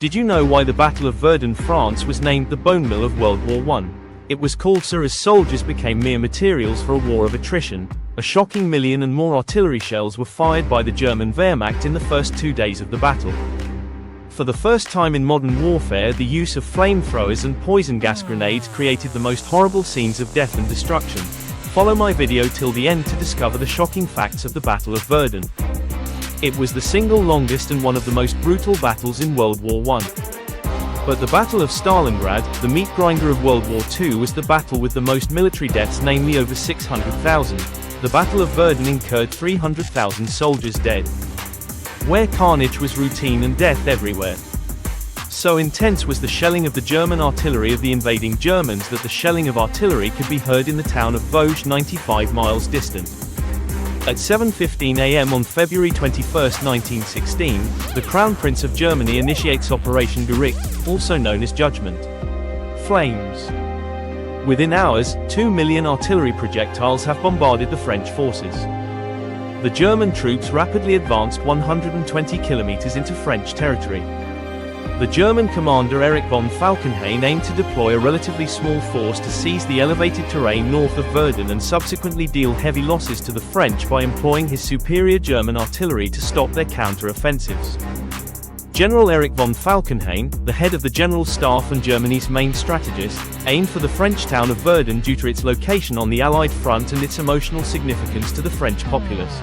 Did you know why the Battle of Verdun, France was named the bone mill of World War I? It was called so as soldiers became mere materials for a war of attrition. A shocking 1 million and more artillery shells were fired by the German Wehrmacht in the first 2 days of the battle. For the first time in modern warfare, the use of flamethrowers and poison gas grenades created the most horrible scenes of death and destruction. Follow my video till the end to discover the shocking facts of the Battle of Verdun. It was the single longest and one of the most brutal battles in World War I. But the Battle of Stalingrad, the meat grinder of World War II, was the battle with the most military deaths, namely over 600,000. The Battle of Verdun incurred 300,000 soldiers dead, where carnage was routine and death everywhere. So intense was the shelling of the German artillery of the invading Germans that the shelling of artillery could be heard in the town of Vosges, 95 miles distant. At 7:15 a.m. on February 21, 1916, the Crown Prince of Germany initiates Operation Gericht, also known as Judgment Flames. Within hours, 2 million artillery projectiles have bombarded the French forces. The German troops rapidly advanced 120 kilometers into French territory. The German commander Erich von Falkenhayn aimed to deploy a relatively small force to seize the elevated terrain north of Verdun and subsequently deal heavy losses to the French by employing his superior German artillery to stop their counter-offensives. General Erich von Falkenhayn, the head of the General Staff and Germany's main strategist, aimed for the French town of Verdun due to its location on the Allied front and its emotional significance to the French populace.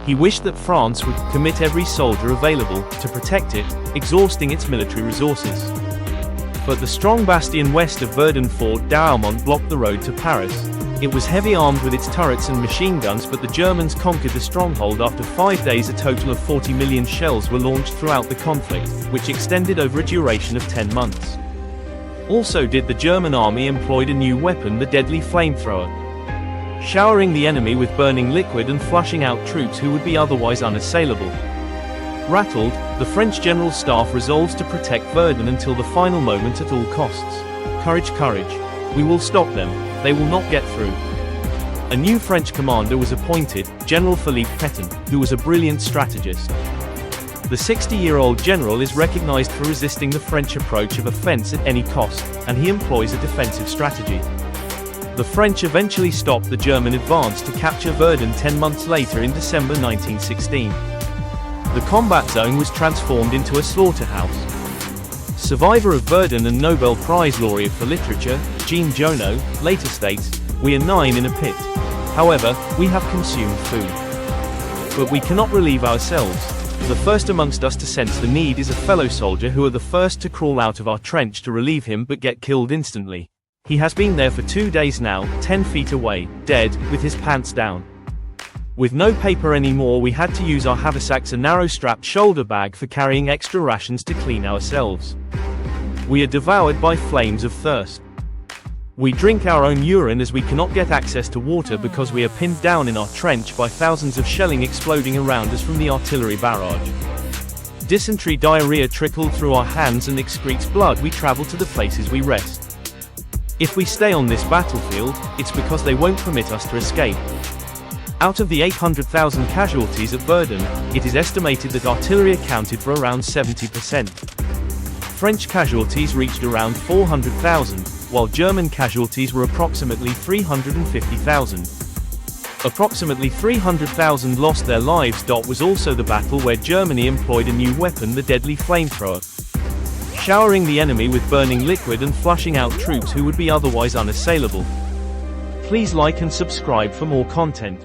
He wished that France would commit every soldier available to protect it, exhausting its military resources. But the strong bastion west of Verdun, Fort d'Aumont, blocked the road to Paris. It was heavy armed with its turrets and machine guns, but the Germans conquered the stronghold. After 5 days, a total of 40 million shells were launched throughout the conflict, which extended over a duration of 10 months. Also did the German army employed a new weapon, the deadly flamethrower, showering the enemy with burning liquid and flushing out troops who would be otherwise unassailable. Rattled, the French General Staff resolves to protect Verdun until the final moment at all costs. Courage, courage. We will stop them. They will not get through. A new French commander was appointed, General Philippe Pétain, who was a brilliant strategist. The 60-year-old general is recognized for resisting the French approach of offense at any cost, and he employs a defensive strategy. The French eventually stopped the German advance to capture Verdun 10 months later in December 1916. The combat zone was transformed into a slaughterhouse. Survivor of Verdun and Nobel Prize laureate for literature, Jean Jonot, later states, "We are 9 in a pit. However, we have consumed food. But we cannot relieve ourselves. The first amongst us to sense the need is a fellow soldier who are the first to crawl out of our trench to relieve him but get killed instantly. He has been there for 2 days now, 10 feet away, dead, with his pants down. With no paper anymore, we had to use our haversacks, a narrow-strapped shoulder bag for carrying extra rations to clean ourselves. We are devoured by flames of thirst. We drink our own urine as we cannot get access to water because we are pinned down in our trench by thousands of shelling exploding around us from the artillery barrage. Dysentery, diarrhea trickled through our hands and excretes blood. We travel to the places we rest. If we stay on this battlefield, it's because they won't permit us to escape." Out of the 800,000 casualties at Verdun, it is estimated that artillery accounted for around 70%. French casualties reached around 400,000, while German casualties were approximately 350,000. Approximately 300,000 lost their lives. Was also the battle where Germany employed a new weapon, the deadly flamethrower, showering the enemy with burning liquid and flushing out troops who would be otherwise unassailable. Please like and subscribe for more content.